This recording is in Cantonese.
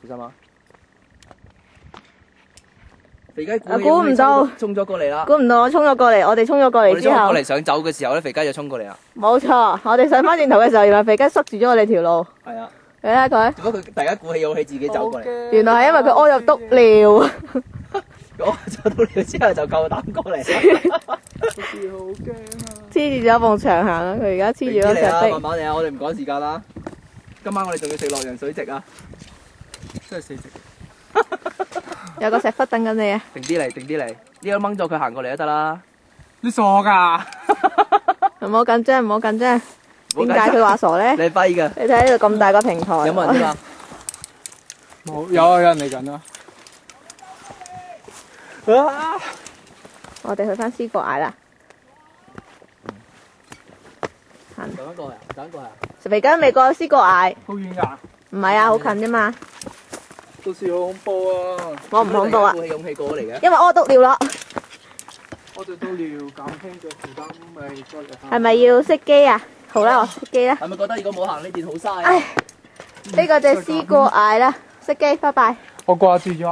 小心啊！肥雞估唔到衝咗過嚟啦！估唔到我衝咗過嚟，我哋衝咗過嚟之後我哋衝過，嚟想走嘅時候咧，肥雞就衝過嚟啦。冇錯，我哋上翻轉頭嘅時候，原來肥雞塞住咗我哋條路。係啊，你睇下佢，如果佢大家鼓起勇氣自己走過嚟，原來係因為佢屙入篤尿。我走到尿之後就夠膽過嚟啦。黐住咗埲牆行啊！佢而家黐住咗嚟啦，石壁慢。慢嚟啊！我哋唔趕時間啦。今晚我哋仲要食洛陽水席啊！真係死食。有個石窟等緊你啊！定啲嚟，定啲嚟，呢個掹咗佢行過嚟就得啦。你傻㗎？唔好緊張，唔好緊張。點解佢話傻咧？你係跛㗎？你睇呢度咁大個平台。有冇人添啊？冇，有人嚟緊啦。我哋去翻思國崖啦。行，走翻過去啊！走翻過去啊！肥雞未過思國崖，好遠㗎，唔係啊，好近啫嘛。到時好恐怖啊！我唔恐怖啊鼓，起勇氣過嚟嘅。因為屙篤尿咯。我哋到了減輕咗負擔，咪再嚟係咪要熄機啊？好啦，我熄機啦。係咪覺得如果冇行呢段好嘥啊？唉，呢個就係思國崖啦，熄機，拜拜。我掛住咗。